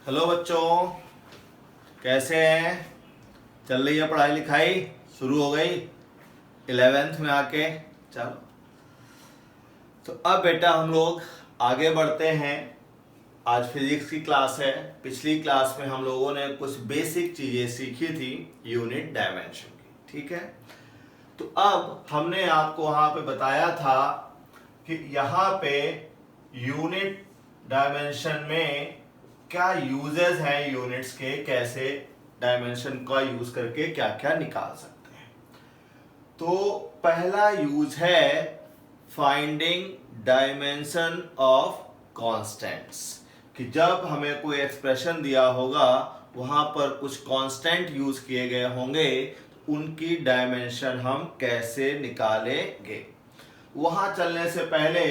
Hello बच्चों, कैसे हैं? चल रही है पढ़ाई लिखाई? शुरू हो गई 11th में आके? चलो, तो अब बेटा हम लोग आगे बढ़ते हैं। आज फिजिक्स की क्लास है। पिछली क्लास में हम लोगों ने कुछ बेसिक चीजें सीखी थी यूनिट डायमेंशन की, ठीक है। तो अब हमने आपको वहां पे बताया था कि यहाँ पे यूनिट डायमेंशन में क्या यूजेस हैं यूनिट्स के, कैसे डायमेंशन का यूज करके क्या क्या निकाल सकते हैं। तो पहला यूज है फाइंडिंग डायमेंशन ऑफ कांस्टेंट्स, कि जब हमें कोई एक्सप्रेशन दिया होगा वहां पर कुछ कांस्टेंट यूज किए गए होंगे, तो उनकी डायमेंशन हम कैसे निकालेंगे। वहां चलने से पहले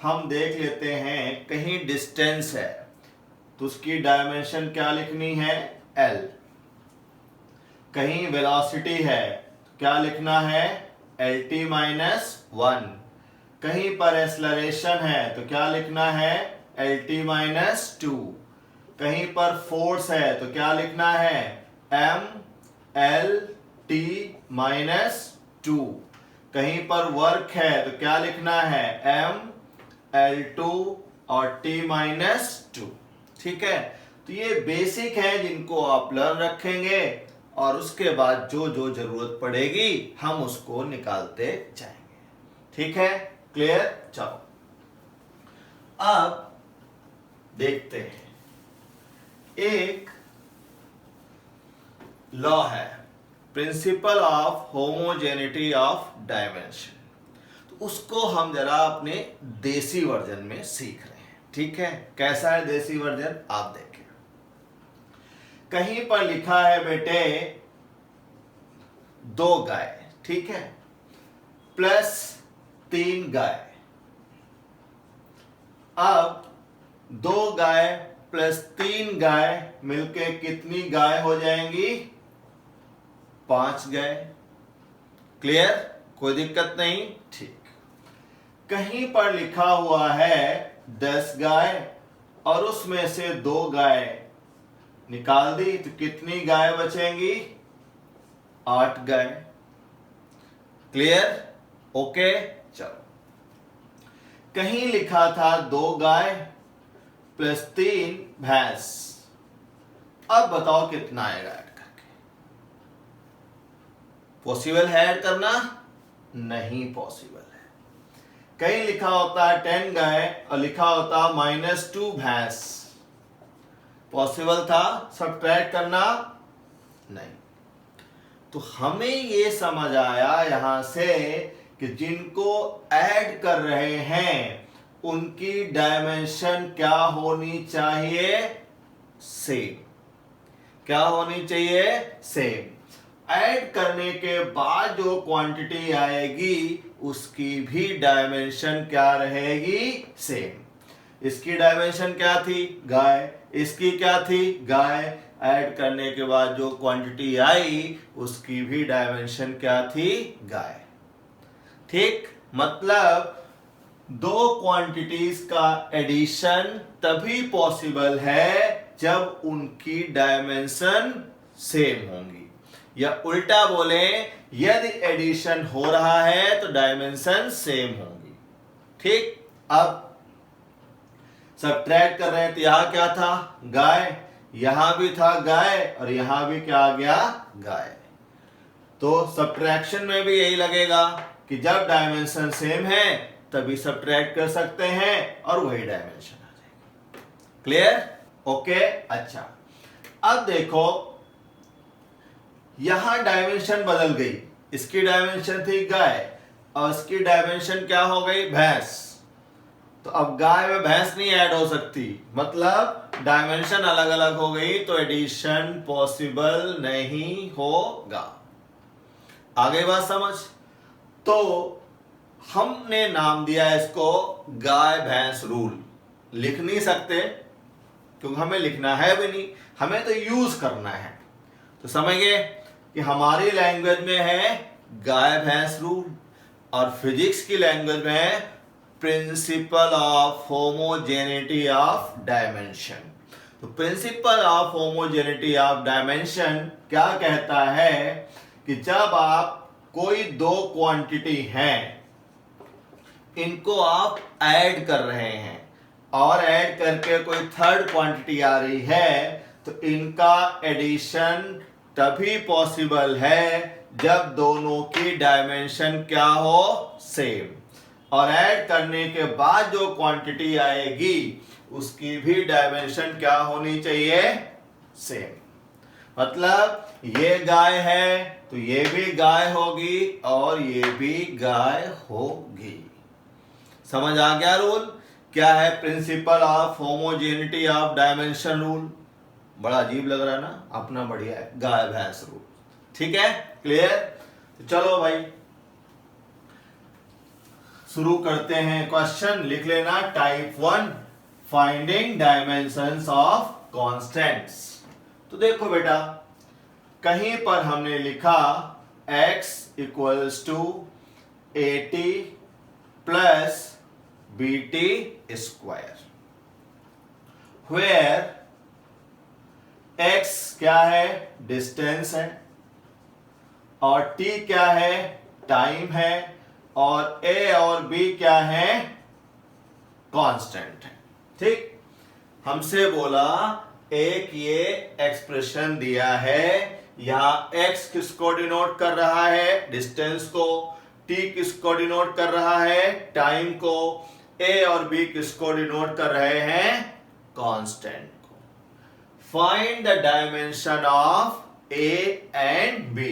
हम देख लेते हैं, कहीं डिस्टेंस है तो उसकी डायमेंशन क्या लिखनी है, L। कहीं वेलोसिटी है तो क्या लिखना है, LT - 1। कहीं पर एक्सेलरेशन है तो क्या लिखना है, LT - 2। कहीं पर फोर्स है तो क्या लिखना है, MLT - 2। कहीं पर वर्क है तो क्या लिखना है, ML2 और T - 2। ठीक है, तो ये बेसिक है जिनको आप लर्न रखेंगे और उसके बाद जो जो जरूरत पड़ेगी हम उसको निकालते जाएंगे। ठीक है, क्लियर? चलो अब देखते हैं, एक लॉ है, principle of homogeneity of dimension. तो उसको हम जरा अपने देसी वर्जन में सीख रहे हैं। ठीक है, कैसा है देसी वर्जन आप देखें। कहीं पर लिखा है बेटे 2 गाय, ठीक है, प्लस 3 गाय। अब 2 गाय प्लस 3 गाय मिलके कितनी गाय हो जाएंगी, 5 गाय। क्लियर? कोई दिक्कत नहीं? ठीक। कहीं पर लिखा हुआ है 10 गाय और उसमें से 2 गाय निकाल दी तो कितनी गाय बचेंगी, 8 गाय। क्लियर? ओके, चलो। कहीं लिखा था 2 गाय प्लस 3 भैंस। अब बताओ कितना आएगा ऐड करके। पॉसिबल है ऐड करना? नहीं पॉसिबल है। कहीं लिखा होता है 10 गाय और लिखा होता -2 भैंस। पॉसिबल था सब्ट्रैक्ट करना? नहीं। तो हमें ये समझ आया यहां से कि जिनको ऐड कर रहे हैं उनकी डायमेंशन क्या होनी चाहिए, सेम। क्या होनी चाहिए, सेम। ऐड करने के बाद जो क्वांटिटी आएगी उसकी भी डायमेंशन क्या रहेगी, सेम। इसकी डायमेंशन क्या थी, गाय, इसकी क्या थी, गाय। ऐड करने के बाद जो क्वांटिटी आई उसकी भी डायमेंशन क्या थी, गाय। ठीक, मतलब 2 क्वांटिटीज का एडिशन तभी पॉसिबल है जब उनकी डायमेंशन सेम होंगी, या उल्टा बोले, यदि एडिशन हो रहा है तो डायमेंशन सेम होंगी। ठीक, अब सब्ट्रैक्ट कर रहे हैं तो यहां क्या था, गाय, यहां भी था गाय और यहां भी क्या आ गया, गाय। तो सब्ट्रैक्शन में भी यही लगेगा कि जब डायमेंशन सेम है तभी सब्ट्रैक्ट कर सकते हैं और वही डायमेंशन आ जाएगी। क्लियर? ओके, अच्छा। अब देखो यहां डायमेंशन बदल गई। इसकी डायमेंशन थी गाय और इसकी डायमेंशन क्या हो गई, भैंस। तो अब गाय में भैंस नहीं ऐड हो सकती, मतलब डायमेंशन अलग अलग हो गई तो एडिशन पॉसिबल नहीं होगा। आगे बात समझ? तो हमने नाम दिया इसको गाय भैंस रूल। लिख नहीं सकते क्योंकि हमें लिखना है भी नहीं, हमें तो यूज करना है। तो समझ गए कि हमारी लैंग्वेज में है गाय भैंस रूल और फिजिक्स की लैंग्वेज में है principle of homogeneity of dimension. तो principle of homogeneity of dimension क्या कहता है कि जब आप कोई दो क्वांटिटी हैं, इनको आप ऐड कर रहे हैं और ऐड करके कोई थर्ड क्वांटिटी आ रही है, तो इनका एडिशन तभी पॉसिबल है जब दोनों की डायमेंशन क्या हो, सेम। और ऐड करने के बाद जो क्वांटिटी आएगी उसकी भी डायमेंशन क्या होनी चाहिए, सेम। मतलब ये गाय है तो ये भी गाय होगी और ये भी गाय होगी। समझ आ गया रूल? क्या है principle of homogeneity of dimension rule? बड़ा अजीब लग रहा है ना? अपना बढ़िया है, गाय भैंस रूल। ठीक है, क्लियर? तो चलो भाई शुरू करते हैं। क्वेश्चन लिख लेना, type 1 finding dimensions of constants. तो देखो बेटा, कहीं पर हमने लिखा x equals to 80 plus BT square, where x क्या है, डिस्टेंस है, और t क्या है, टाइम है, और a और b क्या है, कांस्टेंट है। ठीक, हमसे बोला एक ये एक्सप्रेशन दिया है, यहां x किसको डिनोट कर रहा है, डिस्टेंस को, t किसको डिनोट कर रहा है, टाइम को, a और b किसको डिनोट कर रहे हैं, कांस्टेंट को। Find the dimension of a and b,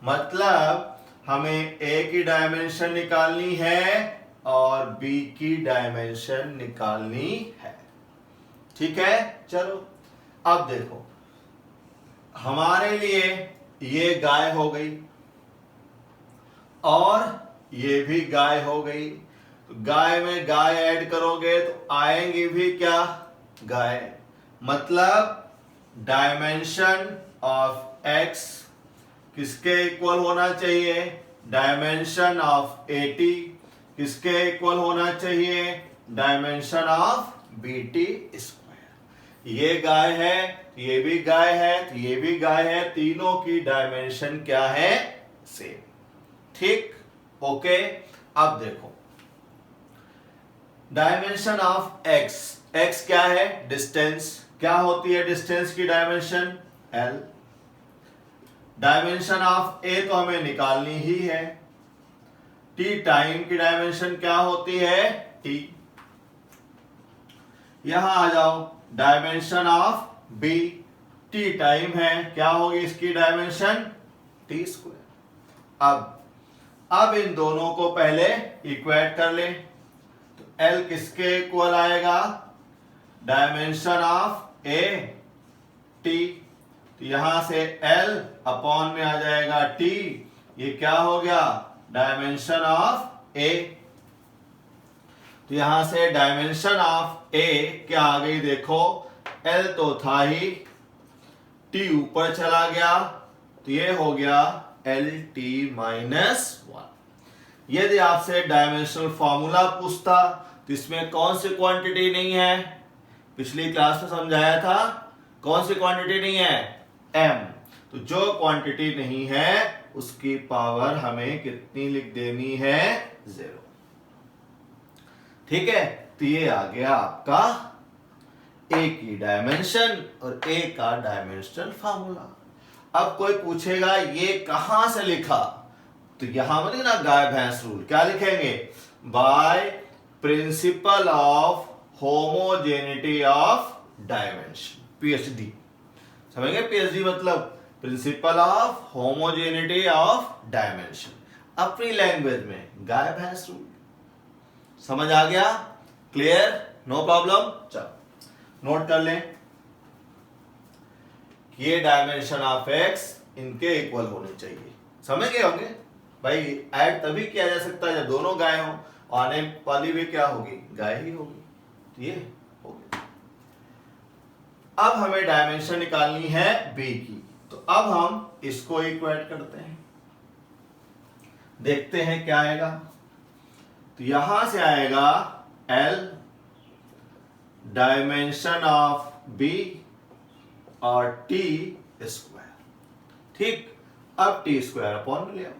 मतलब हमें a की डायमेंशन निकालनी है और b की डायमेंशन निकालनी है। ठीक है, चलो अब देखो, हमारे लिए ये गाय हो गई और ये भी गाय हो गई। तो गाय में गाय ऐड करोगे तो आएंगी भी क्या, गाय। मतलब डायमेंशन ऑफ x किसके इक्वल होना चाहिए, डायमेंशन ऑफ 80 किसके इक्वल होना चाहिए, डायमेंशन ऑफ BT स्क्वायर। ये गाय है, ये भी गाय है, तो ये भी गाय है, तीनों की डायमेंशन क्या है, सेम। ठीक, ओके। अब देखो डायमेंशन ऑफ x, x क्या है, डिस्टेंस। क्या होती है डिस्टेंस की dimension, L। Dimension of a तो हमें निकालनी ही है, t टाइम की डायमेंशन क्या होती है, t। यहां आ जाओ, dimension of b, t time है, क्या होगी इसकी डायमेंशन, t स्क्वायर। अब इन दोनों को पहले इक्वेट कर ले, तो L किसके इक्वल आएगा, डायमेंशन ऑफ a, t। तो यहां से L अपॉन में आ जाएगा t, ये क्या हो गया, डायमेंशन ऑफ a। तो यहां से डायमेंशन ऑफ a क्या आ गई, देखो L तो था ही, t ऊपर चला गया, तो ये हो गया LT -1। यदि आपसे डायमेंशनल फॉर्मूला पूछता तो इसमें कौन सी क्वांटिटी नहीं है, पिछली क्लास में समझाया था, कौन सी क्वांटिटी नहीं है, m। तो जो क्वांटिटी नहीं है उसकी पावर हमें कितनी लिख देनी है, 0। ठीक है, तो ये आ गया आपका a की डायमेंशन और a का डायमेंशनल फार्मूला। अब कोई पूछेगा ये कहां से लिखा, तो यहां में ना गाय भैंस रूल, क्या लिखेंगे, by principle of homogeneity of dimension, PhD। समझ गए, PhD मतलब principle of homogeneity of dimension, अपनी लैंग्वेज में गाय भैंस रूल। समझ आ गया, क्लियर, नो प्रॉब्लम। चलो नोट कर लें, ये डायमेंशन ऑफ x इनके इक्वल होने चाहिए। समझ गए होंगे भाई, ऐड तभी किया जा सकता है जब दोनों गाय हो, आने वाली भी क्या होगी, गाय ही होगी। तो ये हो गया। अब हमें डायमेंशन निकालनी है b की, तो अब हम इसको इक्वेट करते हैं, देखते हैं क्या आएगा। तो यहां से आएगा L डायमेंशन ऑफ बी और टी स्क्वायर। ठीक, अब टी स्क्वायर अपॉन में ले आओ,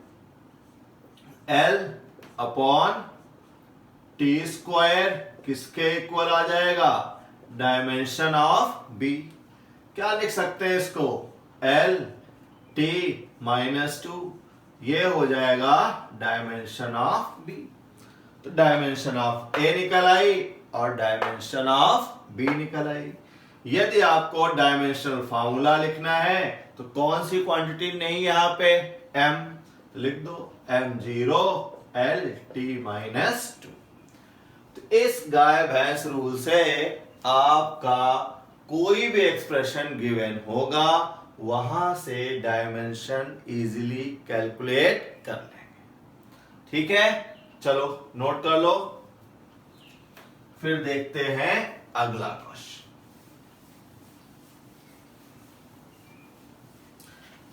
एल अपॉन टी स्क्वायर किसके इक्वल आ जाएगा, डायमेंशन ऑफ बी। क्या लिख सकते हैं इसको, एल टी माइनस 2, ये हो जाएगा डायमेंशन ऑफ बी। तो डायमेंशन ऑफ ए निकल आई और डायमेंशन ऑफ बी निकल आई। यदि आपको डायमेंशनल फार्मूला लिखना है तो कौन सी क्वांटिटी नहीं यहां पे, m, लिख दो m0 एल टी माइनस 2। तो इस गाय भैंस रूल से आपका कोई भी एक्सप्रेशन गिवन होगा वहां से डायमेंशन इजीली कैलकुलेट कर लेंगे। ठीक है, चलो नोट कर लो, फिर देखते हैं अगला क्वेश्चन।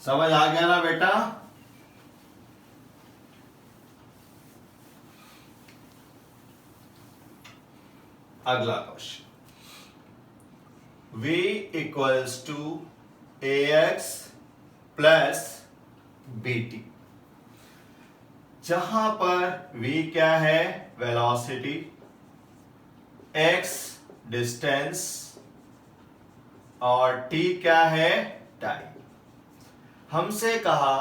समझ आ गया ना बेटा? अगला question, v equals to ax plus bt, जहां पर v क्या है, वेलोसिटी, x डिस्टेंस और t क्या है, टाइम। हमसे कहा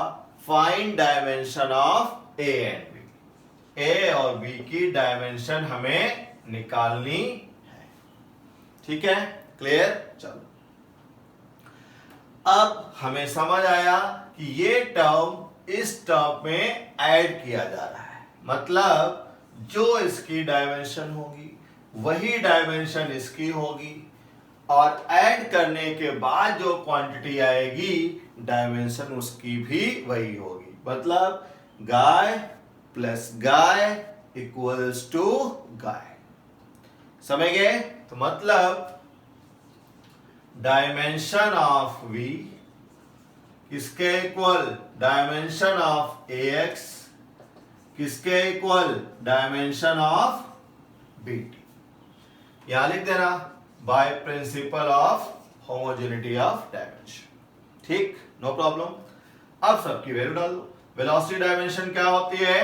find dimension of a and b, a और b की डायमेंशन हमें निकालनी है। ठीक है, क्लियर? चलो, अब हमें समझ आया कि ये टर्म इस टर्म में ऐड किया जा रहा है, मतलब जो इसकी डायमेंशन होगी वही डायमेंशन इसकी होगी, और ऐड करने के बाद जो क्वांटिटी आएगी डायमेंशन उसकी भी वही होगी। मतलब गाय प्लस गाय इक्वल्स टू गाय। समझ गए? तो मतलब डायमेंशन ऑफ v किसके इक्वल, डायमेंशन ऑफ ax किसके इक्वल, डायमेंशन ऑफ bt। यहां लिख देना by principle of homogeneity of dimension. ठीक, नो प्रॉब्लम। अब सबकी वैल्यू डाल दो। वेलोसिटी डायमेंशन क्या होती है,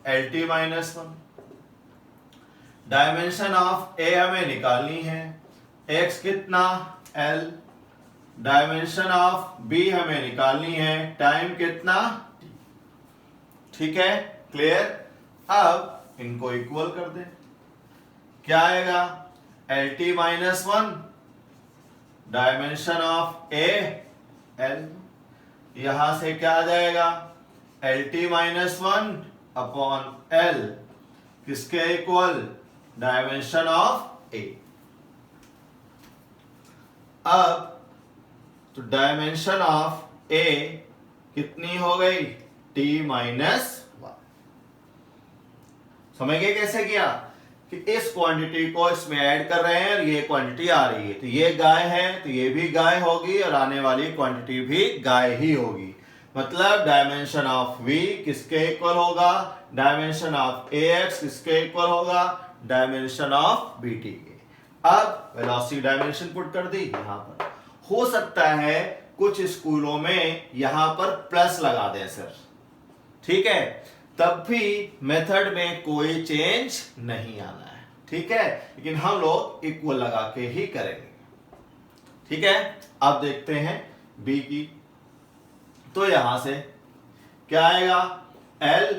lt minus 1। Dimension of a हमें निकालनी है, x कितना, l। डायमेंशन ऑफ b हमें निकालनी है, टाइम कितना, t। ठीक है, क्लियर? अब इनको इक्वल कर दें, क्या आएगा, lt minus 1 dimension of a l, यहां से क्या आ जाएगा, lt माइनस 1 अपॉन l किसके इक्वल, डायमेंशन ऑफ a। अब तो डायमेंशन ऑफ a कितनी हो गई, t माइनस 1। समझ गए कैसे किया, कि इस क्वांटिटी को इसमें ऐड कर रहे हैं और ये क्वांटिटी आ रही है, तो ये गाय है तो ये भी गाय होगी और आने वाली क्वांटिटी भी गाय ही होगी। मतलब डायमेंशन ऑफ v किसके इक्वल होगा, डायमेंशन ऑफ ax किसके इक्वल होगा, डायमेंशन ऑफ bt के। अब वेलोसिटी डायमेंशन पुट कर दी यहां पर। हो सकता है कुछ स्कूलों में यहां पर प्लस लगा दें सर, ठीक है, तब भी मेथड में कोई चेंज नहीं आना है। ठीक है, लेकिन हम लोग इक्वल लगा के ही करेंगे। ठीक है, अब देखते हैं b की। तो यहां से क्या आएगा, l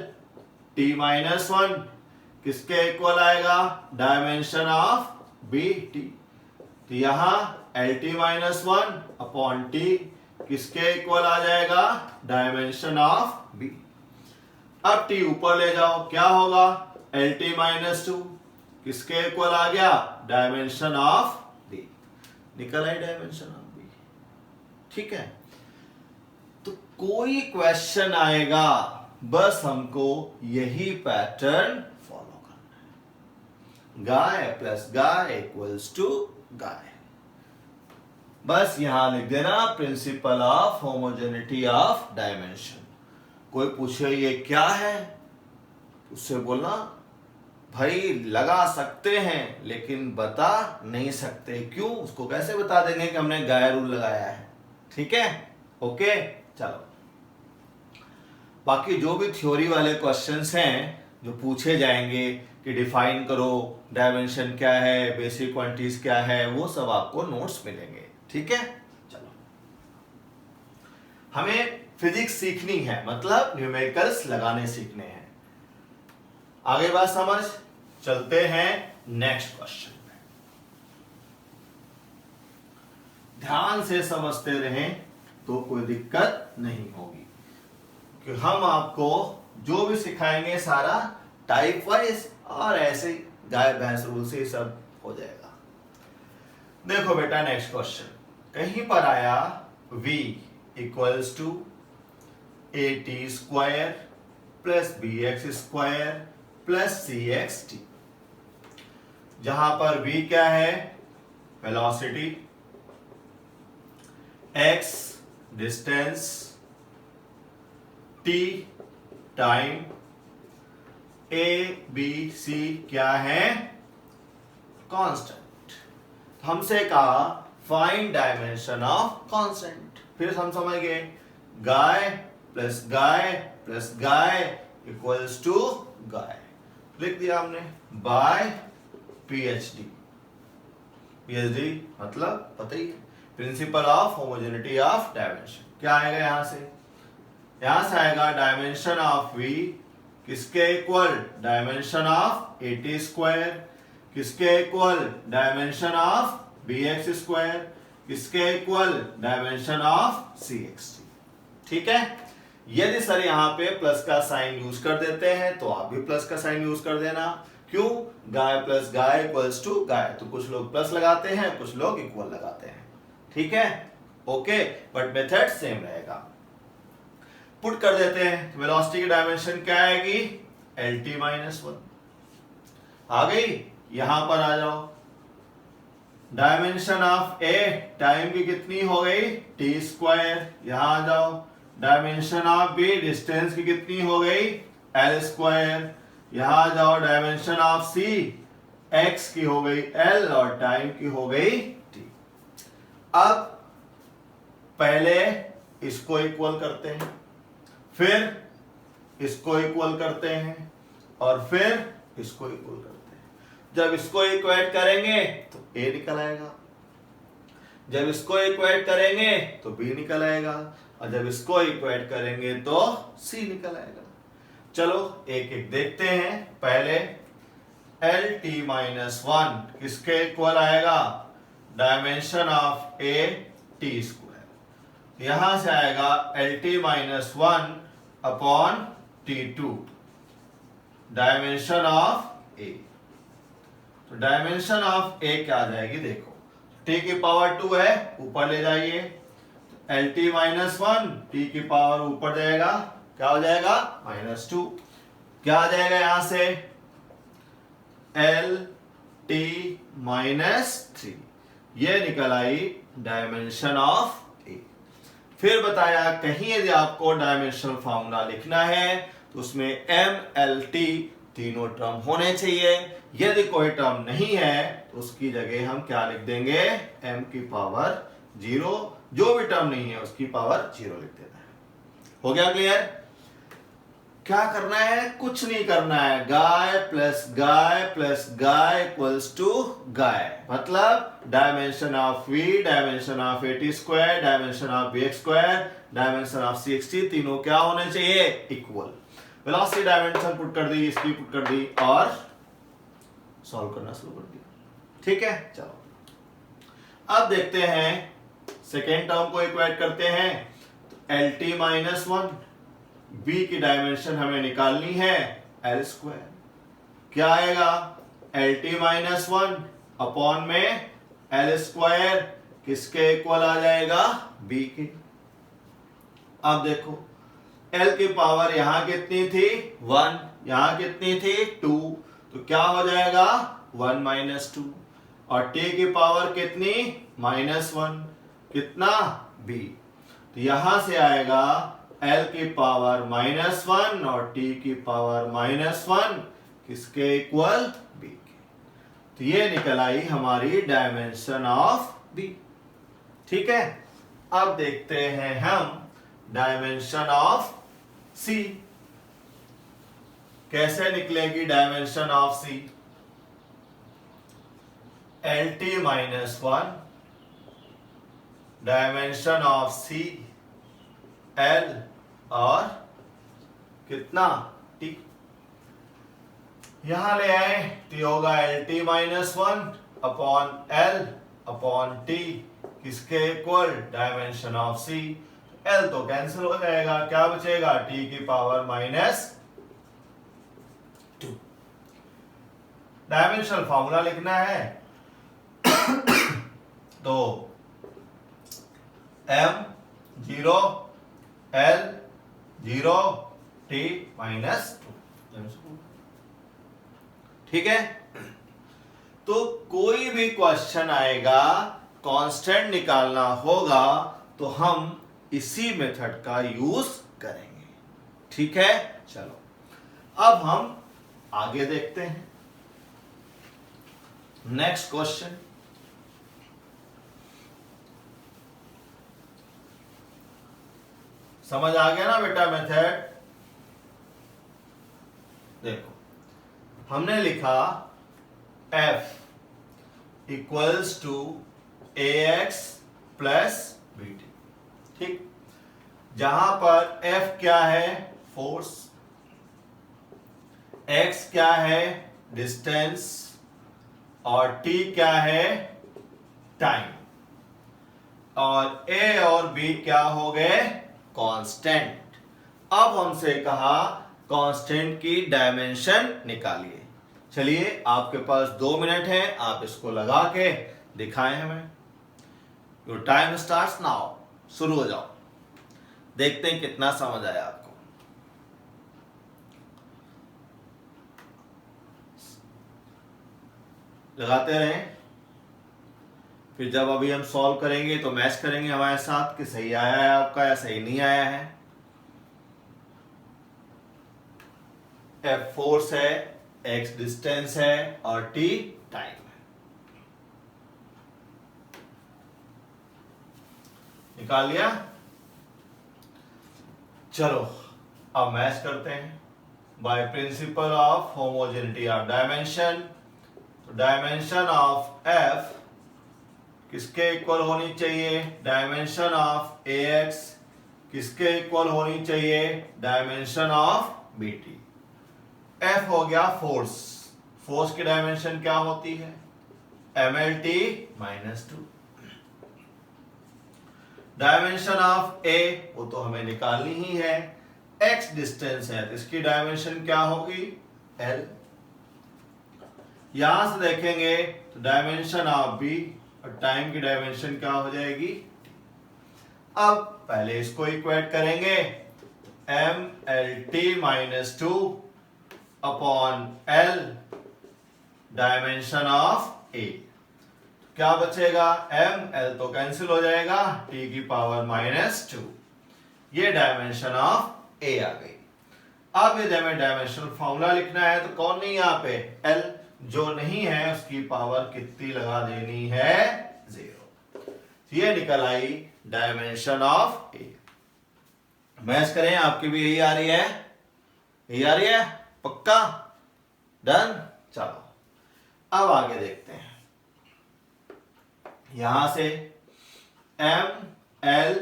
t माइनस 1 किसके इक्वल आएगा, डायमेंशन ऑफ bt। तो यहां lt माइनस 1 अपॉन t किसके इक्वल आ जाएगा, डायमेंशन ऑफ b। अब t ऊपर ले जाओ, क्या होगा, lt माइनस 2 किसके इक्वल आ गया, डायमेंशन ऑफ b। निकल आई डायमेंशन ऑफ b। ठीक है, तो कोई क्वेश्चन आएगा बस हमको यही पैटर्न फॉलो करना है, गाय प्लस गाय इक्वल्स टू गाय। बस यहां लिख देना principal of homogeneity of dimension. कोई पूछे ये क्या है, उससे बोलना भाई लगा सकते हैं लेकिन बता नहीं सकते। क्यों? उसको कैसे बता देंगे कि हमने गाय रूल लगाया है? ठीक है, ओके। चलो, बाकी जो भी थ्योरी वाले क्वेश्चंस हैं जो पूछे जाएंगे कि डिफाइन करो डायमेंशन क्या है, बेसिक क्वांटिटीज क्या है, वो सब आपको नोट्स मिलेंगे। ठीक है, चलो, हमें फिजिक्स सीखनी है, मतलब न्यूमेरिकल्स लगाने सीखने हैं। आगे बात समझ, चलते हैं नेक्स्ट क्वेश्चन पे। ध्यान से समझते रहें तो कोई दिक्कत नहीं होगी, कि हम आपको जो भी सिखाएंगे सारा टाइप वाइज और ऐसे गाय भैंस रूल से सब हो जाएगा। देखो बेटा, नेक्स्ट क्वेश्चन कहीं पर आया v equals to at square plus bx square plus cxt, जहां पर v क्या है? Velocity, x distance, t time, a b c क्या है? कांस्टेंट। हमसे कहा फाइंड डायमेंशन ऑफ कांस्टेंट। फिर हम समझ गए गाय प्लस गाय इक्वल्स टू गाय, लिख दिया हमने बाय PhD। PhD मतलब पता ही है, principle of homogeneity of dimension. क्या आएगा यहां से? यहां से आएगा डायमेंशन ऑफ v किसके equal? Dimension of at square. किसके equal? Dimension of bx square. किसके इक्वल? Dimension of cxt। ठीक है, यदि सर यहाँ पे प्लस का साइन यूज कर देते हैं तो आप भी प्लस का साइन यूज कर देना। क्यों? गाय प्लस गाय इक्वल्स टू गाय, तो कुछ लोग प्लस लगाते हैं, कुछ लोग इक्वल लगाते हैं। ठीक है, ओके, बट मेथड सेम रहेगा। पुट कर देते हैं, वेलोसिटी की डायमेंशन क्या आएगी? LT-1 आ गई। यहां पर आ जाओ, डायमेंशन ऑफ a टाइम की कितनी हो गई? t square. यहां आ जाओ, डायमेंशन ऑफ b डिस्टेंस की कितनी हो गई? l square. यहां आ जाओ, डायमेंशन ऑफ c x की हो गई l और टाइम की हो गई t। अब पहले इसको इक्वल करते हैं, फिर इसको इक्वल करते हैं और फिर इसको इक्वल करते हैं। जब इसको इक्वेट करेंगे तो a निकल आएगा, जब इसको इक्वेट करेंगे तो b निकल आएगा, और जब इसको इक्वेट करेंगे तो c निकल आएगा। चलो एक एक देखते हैं। पहले LT-1 किसके इक्वल आएगा? Dimension of a t square. यहां से आएगा LT-1 upon T2, dimension of a। तो डायमेंशन ऑफ a क्या आ जाएगी? देखो, t की पावर 2 है, ऊपर ले जाइए, LT-1 t की पावर ऊपर जाएगा, क्या हो जाएगा? -2। क्या आ जाएगा यहां से? LT-3, ये निकल आई डायमेंशन ऑफ a। फिर बताया कहीं यदि आपको डायमेंशनल फॉर्मूला लिखना है तो उसमें m l t तीनों टर्म होने चाहिए। यदि कोई टर्म नहीं है तो उसकी जगह हम क्या लिख देंगे? m की पावर 0, जो भी टर्म नहीं है उसकी पावर 0 लिख देना है। हो गया क्लियर? क्या करना है? कुछ नहीं करना है, गाय प्लस गाय इक्वल्स टू गाय, मतलब dimension of v, dimension of at square, dimension of bx square, dimension of cxt तीनों क्या होने चाहिए? इक्वल। वेलोसिटी डायमेंशन पुट कर दी, इसकी पुट कर दी और सॉल्व करना शुरू कर दिया। ठीक है, चलो अब देखते हैं, सेकेंड टर्म को इक्वेट करते हैं। तो LT-1 b की डायमेंशन हमें निकालनी है l स्क्वायर। क्या आएगा? LT-1 अपॉन में l स्क्वायर किसके इक्वल आ जाएगा? b के। अब देखो, l की पावर यहां कितनी थी? 1, यहां कितनी थी? 2, तो क्या हो जाएगा? 1 - 2, और t की पावर कितनी? -1, कितना? b। तो यहां से आएगा l की पावर -1 और t की पावर -1 किसके इक्वल बी के। तो ये निकल आई हमारी डायमेंशन ऑफ बी। ठीक है, अब देखते हैं हम डायमेंशन ऑफ सी। कैसे निकलेगी dimension of C? LT minus 1 dimension of C L और कितना T। यहां ले आए T होगा LT minus 1 upon L upon T किसके equal? Dimension of C. L तो कैंसिल हो जाएगा, क्या बचेगा? T की पावर माइनस 2। डायमेंशनल फॉर्मूला लिखना है तो M 0 L 0 T माइनस 2। ठीक है, तो कोई भी क्वेश्चन आएगा कांस्टेंट निकालना होगा तो हम इसी मेथड का यूज करेंगे। ठीक है, चलो अब हम आगे देखते हैं नेक्स्ट क्वेश्चन। समझ आ गया ना बेटा मेथड? देखो हमने लिखा F equals to AX plus BT। ठीक, जहां पर F क्या है? फोर्स, X क्या है? डिस्टेंस, और T क्या है? टाइम, और A और B क्या हो गए? कांस्टेंट। अब हमसे कहा कांस्टेंट की डायमेंशन निकालिए। चलिए आपके पास 2 मिनट है, आप इसको लगा के दिखाएं हमें। Your time starts now. शुरू हो जाओ, देखते हैं कितना समझ आया आपको। लगाते रहें, फिर जब अभी हम सॉल्व करेंगे तो मैच करेंगे हमारे साथ कि सही आया है आपका या सही नहीं आया है। F फोर्स है, X डिस्टेंस है और T टाइम है। निकाल लिया? चलो अब मैच करते हैं by principle of homogeneity of dimension. Dimension of F किसके इक्वल होनी चाहिए? डायमेंशन ऑफ AX किसके इक्वल होनी चाहिए? Dimension of BT। F हो गया फोर्स, फोर्स की डायमेंशन क्या होती है? MLT minus 2। Dimension of A वो तो हमें निकालनी ही है, X डिस्टेंस है, इसकी डायमेंशन क्या होगी? L। यहां से देखेंगे तो डायमेंशन ऑफ B और टाइम की डायमेंशन क्या हो जाएगी? अब पहले इसको इक्वेट करेंगे, MLT minus 2 upon L dimension of A। क्या बचेगा? M L तो कैंसिल हो जाएगा, T की पावर माइनस 2। ये डायमेंशन ऑफ A आ गई। अब यदि हमें डायमेंशनल फॉर्मूला लिखना है तो कौन नहीं यहाँ पे? L। जो नहीं है उसकी पावर कितनी लगा देनी है? 0। ये निकल आई डायमेंशन ऑफ A। मैच करें, आपकी भी यही आ रही है? यही आ रही है? पक्का? डन? चलो अब आगे देखते हैं। यहां से ML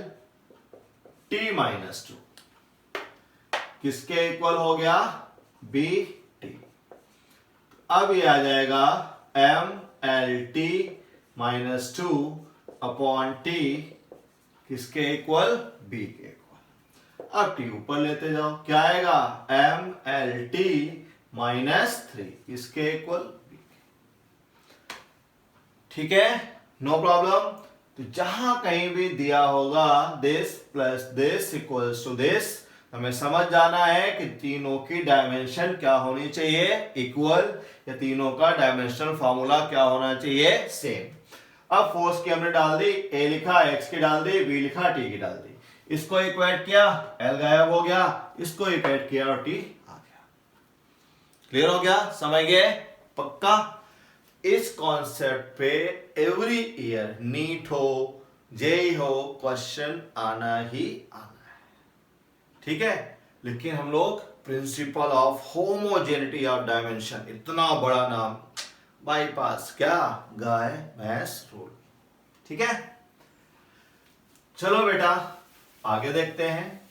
T माइनस 2 किसके इक्वल हो गया? BT। अब ये आ जाएगा MLT माइनस 2 अपॉन T किसके इक्वल? B के इक्वल। अब T ऊपर लेते जाओ, क्या आएगा? MLT माइनस 3 किसके इक्वल? B के। ठीक है, नो प्रॉब्लम। तो जहां कहीं भी दिया होगा this plus this equals to this, हमें समझ जाना है कि तीनों की डायमेंशन क्या होनी चाहिए? इक्वल, या तीनों का डायमेंशनल फॉर्मूला क्या होना चाहिए? सेम। अब फोर्स की हमने डाल दी, A लिखा, X की डाल दी, B लिखा, T की डाल दी। इसको इक्वेट किया, L गायब हो गया, इसको इक्वेट किया और T आ गया। क्लियर हो गया, समझ गए? पक्का? इस कॉन्सेप्ट पे एवरी ईयर नीट हो जेई हो क्वेश्चन आना ही आना है, ठीक है? लेकिन हम लोग principal of homogeneity of dimension, इतना बड़ा नाम बाईपास, क्या गाय भैंस रूल, ठीक है? चलो बेटा आगे देखते हैं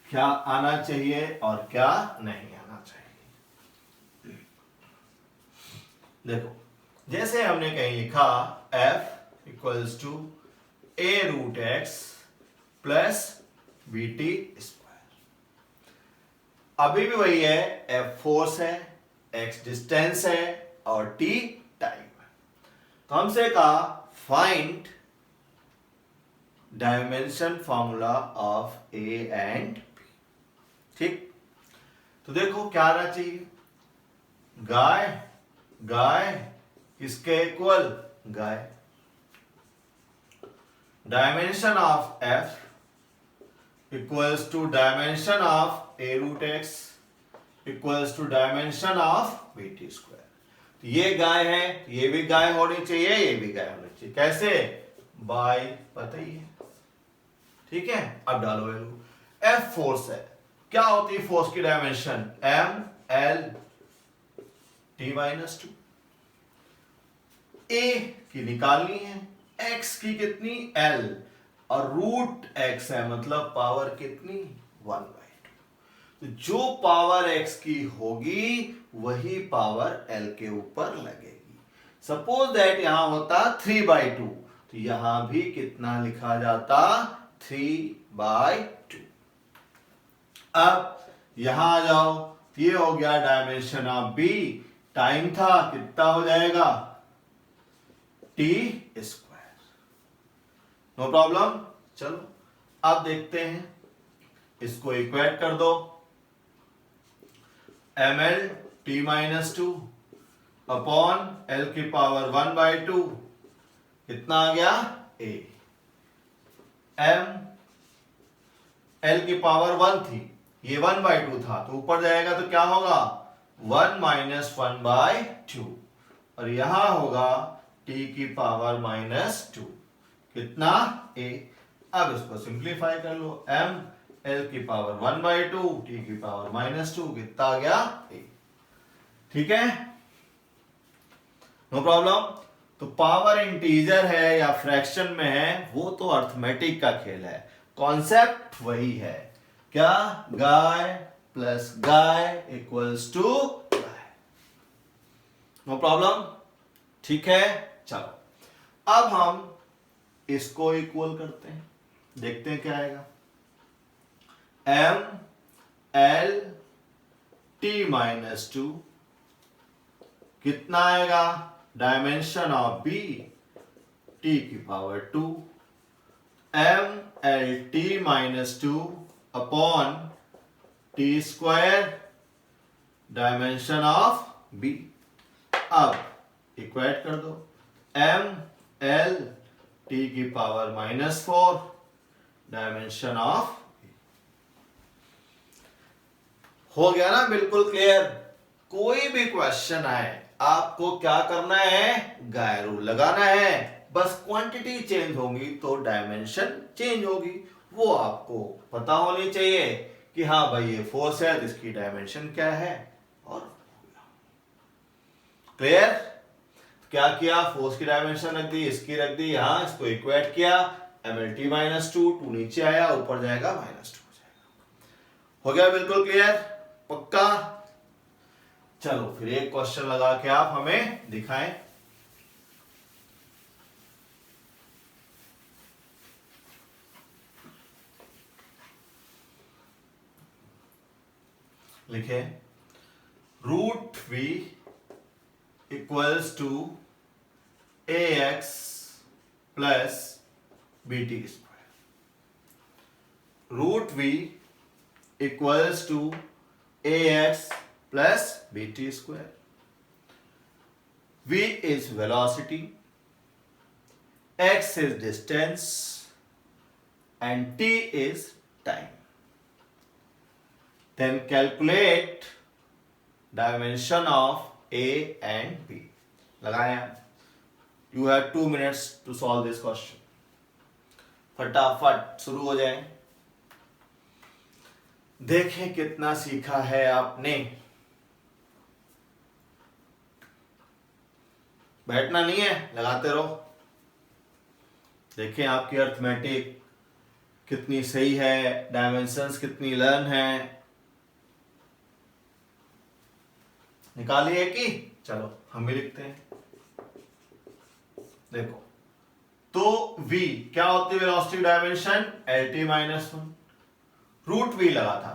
क्या आना चाहिए और क्या नहीं आना चाहिए। देखो जैसे हमने कहीं लिखा f equals to a root X plus B T square, अभी भी वही है, f फोर्स है, x डिस्टेंस है और t टाइम है। तो हमसे कहा find dimension formula of a and b, ठीक? तो देखो क्या आना चाहिए, गाय गाय किसके इक्वल, गाय, dimension of f equals to dimension of a root X equals to dimension of B T square. तो ये गाय है, ये भी गाय होनी चाहिए, ये भी गाय होनी चाहिए, कैसे? बाय पता ही है, ठीक है? अब डालो वैल्यू, f फोर्स है, क्या होती है फोर्स की dimension, m l t minus two, a की निकालनी है, x की कितनी, l, और रूट x है मतलब पावर कितनी, 1/2। तो जो पावर x की होगी वही पावर l के ऊपर लगेगी। सपोज दैट यहां होता 3/2, तो यहां भी कितना लिखा जाता, 3/2। अब यहां आ जाओ, ये हो गया डायमेंशन ऑफ b, टाइम था कितना हो जाएगा, टी स्क्वायर, नो प्रॉब्लम। चलो अब देखते हैं, इसको इक्वेट कर दो, M L T minus two upon L की पावर 1/2, कितना आ गया, ए, एम एल की पावर 1 थी, ये 1/2 था, तो ऊपर जाएगा तो क्या होगा, 1 माइनस 1/2, और यहां होगा t की पावर -2, कितना, a। अब इसको सिंप्लीफाई कर लो, m l की पावर 1/2 t की पावर -2, कितना आ गया, a, ठीक है, नो प्रॉब्लम। तो पावर इंटीजर है या फ्रैक्शन में है वो तो अर्थमेटिक का खेल है, कॉन्सेप्ट वही है, क्या, गाय प्लस गाय इक्वल्स टू गाय, नो प्रॉब्लम, ठीक है? चलो अब हम इसको इक्वल करते हैं, देखते हैं क्या आएगा, m l t minus two, कितना आएगा, डायमेंशन ऑफ b t की power 2, m l t minus 2 upon t square dimension of b। अब इक्वेट कर दो, m l t की पावर -4 डायमेंशन ऑफ, हो गया ना बिल्कुल क्लियर? कोई भी क्वेश्चन आए आपको क्या करना है, गाय रूल लगाना है, बस क्वांटिटी चेंज होगी तो डायमेंशन चेंज होगी, वो आपको पता होनी चाहिए कि हाँ भाई ये फोर्स है तो इसकी डायमेंशन क्या है, और क्लियर? क्या किया, फोर्स की डायमेंशन रख दी, इसकी रख दी, यहां इसको इक्वेट किया, mlt -2, 2 नीचे आया, ऊपर जाएगा -2 हो जाएगा, हो गया बिल्कुल क्लियर, पक्का? चलो फिर एक क्वेश्चन लगा के आप हमें दिखाएं, लिखे root v equals to ax plus bt square, root v equals to ax plus bt square, v is velocity, x is distance and t is time। Then calculate dimension of A and B. लगाया. You have 2 minutes to solve this question. फटाफट शुरू हो जाए. देखें कितना सीखा है आपने. बैठना नहीं है, लगाते रहो. देखें आपकी अर्थमेटिक कितनी सही है, डायमेंशंस कितनी लर्न है. निकालिए कि चलो हम भी लिखते हैं. देखो तो v क्या होती है velocity dimension lt minus 1. Root v लगा था,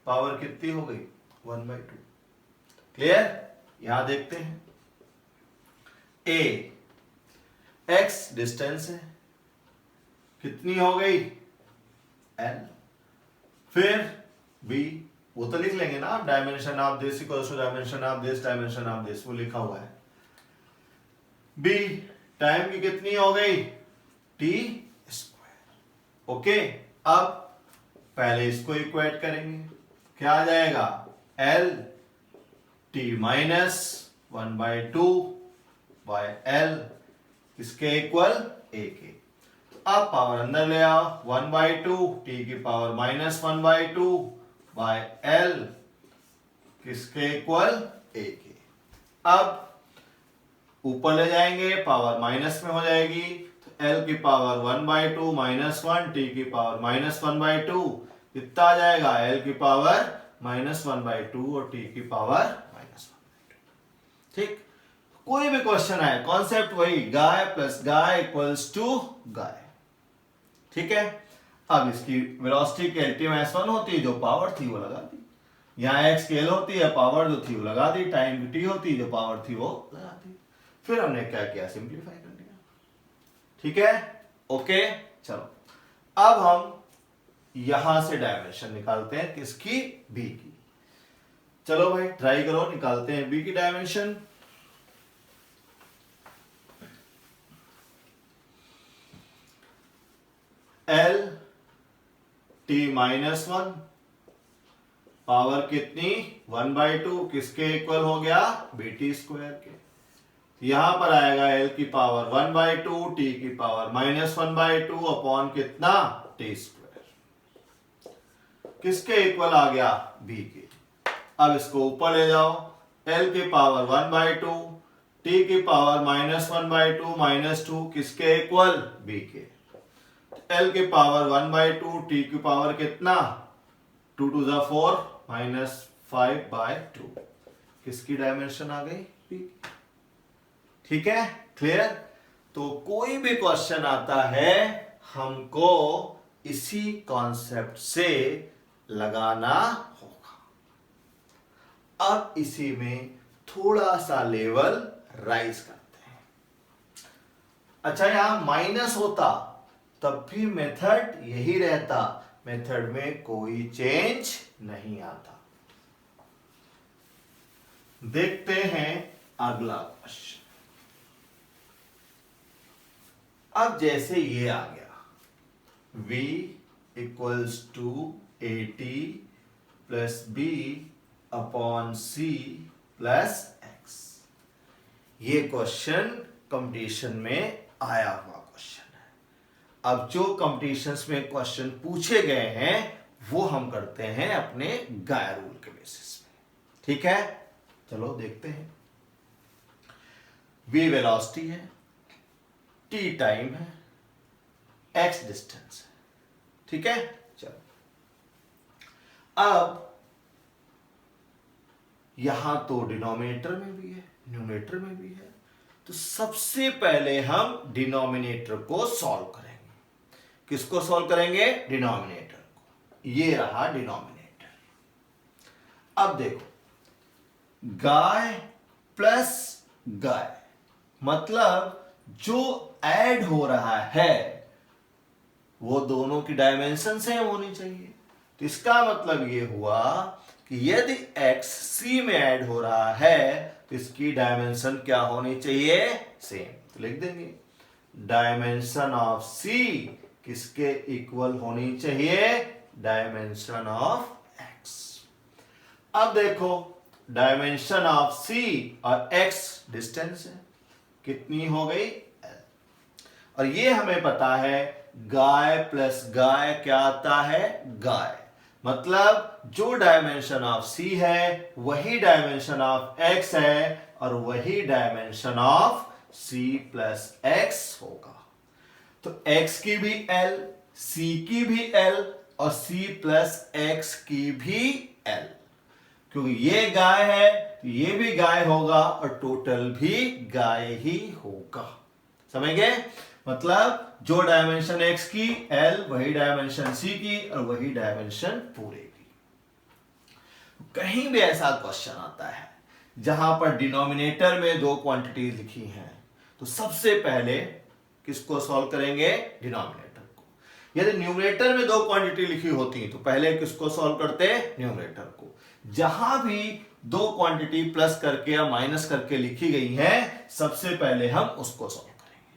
पावर कितनी हो गई 1/2. क्लियर. यहां देखते हैं a x डिस्टेंस है, कितनी हो गई l. फिर b वो तो लिख लेंगे ना आप, dimension of this equals to dimension of this, dimension of this, वो लिखा हुआ है. b टाइम की कितनी हो गई t स्क्वायर. ओके. अब पहले इसको इक्वेट करेंगे. क्या आ जाएगा l t minus 1/2 by l किसके इक्वल a के. अब पावर अंदर ले आओ. 1/2 t की पावर माइनस 1/2 बाय l किसके इक्वल a के. अब ऊपर ले जाएंगे, पावर माइनस में हो जाएगी, तो l की पावर 1/2 माइनस 1, t की पावर माइनस 1/2, कितना आ जाएगा l की पावर माइनस 1/2 और t की पावर माइनस 1/2. ठीक. कोई भी क्वेश्चन आए, कॉन्सेप्ट वही, गाय प्लस गाय इक्वल्स टू गाय. ठीक है. अब इसकी वेलोसिटी की lt माइनस 1 होती है, जो पावर थी वो लगा दी. यहाँ x स्केल होती है, पावर जो थी वो लगा दी. टाइम की t होती है, जो पावर थी वो लगा दी. फिर हमने क्या किया, सिंप्लीफाई कर दिया. ठीक है. ओके. चलो अब हम यहां से डायमेंशन निकालते हैं, किसकी, b की. चलो भाई ट्राई करो, निकालते हैं b की dimension. l t minus 1 power कितनी 1/2 किसके इक्वल हो गया bt स्क्वायर के. यहां पर आएगा l की पावर 1/2 t की पावर माइनस 1/2 अपॉन कितना t स्क्वायर किसके इक्वल आ गया b के. अब इसको ऊपर ले जाओ. l की पावर 1/2 t की पावर माइनस 1/2 माइनस 2 किसके इक्वल b के. l की पावर 1/2 t की पावर कितना 2 to the 4 माइनस 5/2 किसकी डायमेंशन आ गई p. ठीक है. क्लियर. तो कोई भी क्वेश्चन आता है हमको इसी कॉन्सेप्ट से लगाना होगा. अब इसी में थोड़ा सा लेवल राइज करते हैं. अच्छा यहां माइनस होता तब भी मेथड यही रहता, मेथड में कोई चेंज नहीं आता. देखते हैं अगला क्वेश्चन. अब जैसे ये आ गया v equals to at plus b upon c plus x. ये क्वेश्चन कंपटीशन में आया हुआ क्वेश्चन है. अब जो कंपटीशंस में क्वेश्चन पूछे गए हैं वो हम करते हैं अपने गाया रूल के बेसिस पे. ठीक है. चलो देखते हैं. v वेलोसिटी है, t टाइम है, x डिस्टेंस है. ठीक है. चलो अब यहां तो डिनोमिनेटर में भी है, न्यूमरेटर में भी है, तो सबसे पहले हम डिनोमिनेटर को सॉल्व करेंगे. किसको सॉल्व करेंगे, डिनोमिनेटर को. ये रहा डिनोमिनेटर. अब देखो गाय प्लस गाय मतलब जो ऐड हो रहा है वो दोनों की डायमेंशन सेम होनी चाहिए. तो इसका मतलब ये हुआ कि यदि x c में ऐड हो रहा है तो इसकी डायमेंशन क्या होनी चाहिए, सेम. तो लिख देंगे डायमेंशन ऑफ c किसके इक्वल होनी चाहिए, डायमेंशन ऑफ x. अब देखो डायमेंशन ऑफ सी और एक्स डिस्टेंस है, कितनी हो गई L। और ये हमें पता है गाय प्लस गाय क्या आता है, गाय। मतलब जो डायमेंशन ऑफ सी है वही डायमेंशन ऑफ एक्स है और वही dimension of C plus X होगा। तो x की भी L, c की भी L और c प्लस एक्स की भी L। क्योंकि ये गाय है तो ये भी गाय होगा और टोटल भी गाय ही होगा। समझ गए? मतलब जो डायमेंशन x की L वही डायमेंशन c की और वही डायमेंशन पूरे की। कहीं भी ऐसा क्वेश्चन आता है जहां पर डिनोमिनेटर में दो क्वांटिटीज लिखी हैं तो सबसे पहले किसको सॉल्व करेंगे, डिनोमिनेटर को। यदि न्यूमरेटर में दो क्वांटिटी लिखी होती तो पहले किसको सॉल्व करते, न्यूमरेटर को। जहां भी दो क्वांटिटी प्लस करके या माइनस करके लिखी गई है सबसे पहले हम उसको सॉल्व करेंगे।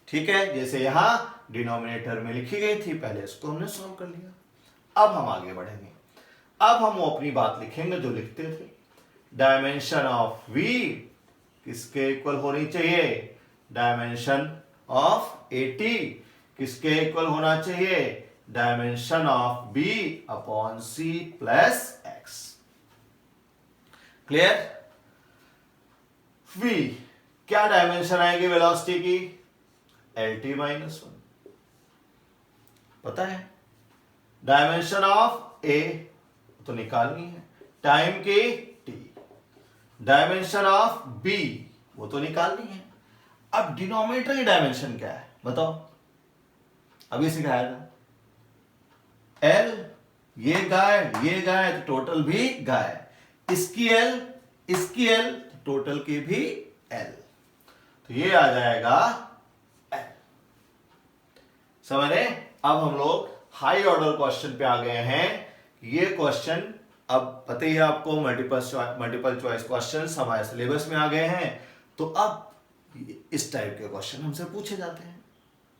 ठीक है, जैसे यहां डिनोमिनेटर में लिखी गई थी, पहले इसको हमने सॉल्व कर लिया। अब हम आगे बढ़ेंगे। अब हम वो अपनी बात लिखेंगे जो लिखते थे। डायमेंशन ऑफ v किसके इक्वल होनी चाहिए, डायमेंशन ऑफ AT किसके इक्वल होना चाहिए, dimension of B upon C plus x. Clear? v क्या डायमेंशन आएगी वेलोसिटी की, LT माइनस 1। पता है डायमेंशन ऑफ A तो निकालनी है, टाइम की T। डायमेंशन ऑफ B वो तो निकालनी है। अब डिनोमिनेटर की डायमेंशन क्या है बताओ, अभी सिखाया था। L ये गाय तो टोटल भी गाय, इसकी L तो टोटल की भी L, तो ये आ जाएगा L। समझ रहे? अब हम लोग हाई ऑर्डर क्वेश्चन पे आ गए हैं। ये क्वेश्चन अब पता ही है आपको, मल्टीपल चॉइस क्वेश्चंस हमारे सिलेबस में आ गए हैं। तो अब इस टाइप के क्वेश्चन हमसे पूछे जाते हैं।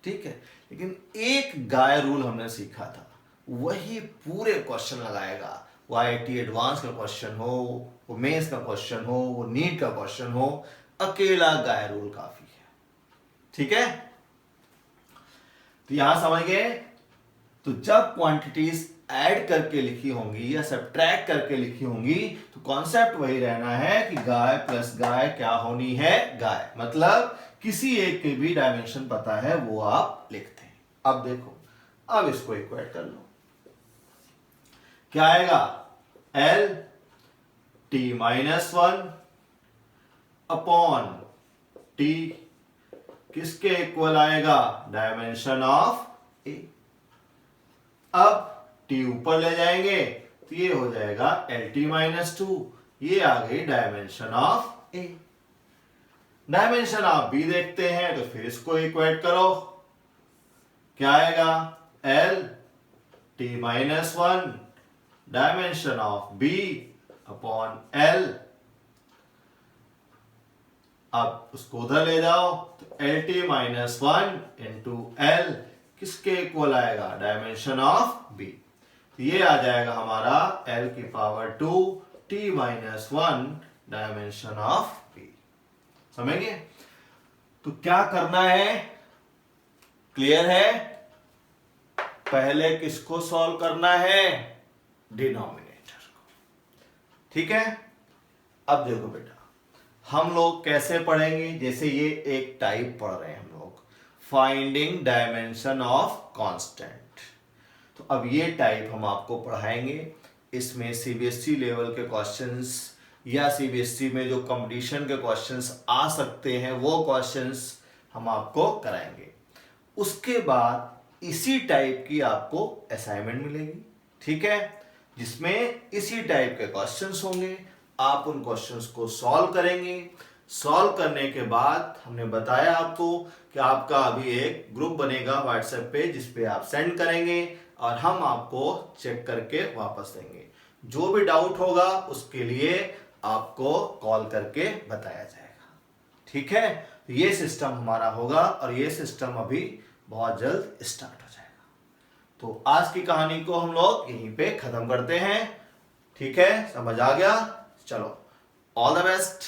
ठीक है, लेकिन एक गाय रूल हमने सीखा था, वही पूरे क्वेश्चन लगाएगा। वो IIT एडवांस का क्वेश्चन हो, वो मेंस का क्वेश्चन हो, वो नीट का क्वेश्चन हो, अकेला गाय रूल काफी है। ठीक है, तो यहां समझ गए। तो जब क्वांटिटीज ऐड करके लिखी होंगी या सब्ट्रैक्ट करके लिखी होंगी तो कॉन्सेप्ट वही रहना है कि गाय प्लस गाय क्या होनी है, गाय। मतलब किसी एक के भी डायमेंशन पता है वो आप लिखते हैं। अब देखो, अब इसको इक्वेट कर लो, क्या आएगा, L T minus 1 upon T किसके इक्वल आएगा, डायमेंशन ऑफ A। अब T ऊपर ले जाएंगे तो ये हो जाएगा LT माइनस 2, ये आ गई dimension of A। Dimension of B देखते हैं तो फिर इसको इक्वेट करो, क्या आएगा, L T minus 1 dimension of B upon L। अब उसको उधर ले जाओ तो LT माइनस 1 इंटू L किसके इक्वल आएगा, डायमेंशन ऑफ B। तो ये आ जाएगा हमारा L की power 2 T minus 1 dimension of B। समझेंगे? तो क्या करना है, क्लियर है? पहले किसको सॉल्व करना है, डिनोमिनेटर को। ठीक है, अब देखो बेटा, हम लोग कैसे पढ़ेंगे, जैसे ये एक टाइप पढ़ रहे हैं हम लोग, फाइंडिंग डायमेंशन ऑफ कांस्टेंट। तो अब ये टाइप हम आपको पढ़ाएंगे। इसमें CBSE लेवल के क्वेश्चंस या CBSE में जो कंपटीशन के क्वेश्चंस आ सकते हैं वो क्वेश्चंस हम आपको कराएंगे। उसके बाद इसी टाइप की आपको असाइनमेंट मिलेगी, ठीक है, जिसमें इसी टाइप के क्वेश्चंस होंगे। आप उन क्वेश्चंस को सॉल्व करेंगे। सॉल्व करने के बाद हमने बताया आपको कि आपका अभी एक ग्रुप बनेगा व्हाट्सएप पे, जिसपे आप सेंड करेंगे और हम आपको चेक करके वापस देंगे। जो भी डाउट होगा उसके लिए आपको कॉल करके बताया जाएगा। ठीक है, तो ये सिस्टम हमारा होगा और ये सिस्टम अभी बहुत जल्द स्टार्ट हो जाएगा। तो आज की कहानी को हम लोग यहीं पे खत्म करते हैं। ठीक है, समझ आ गया? चलो, ऑल द बेस्ट।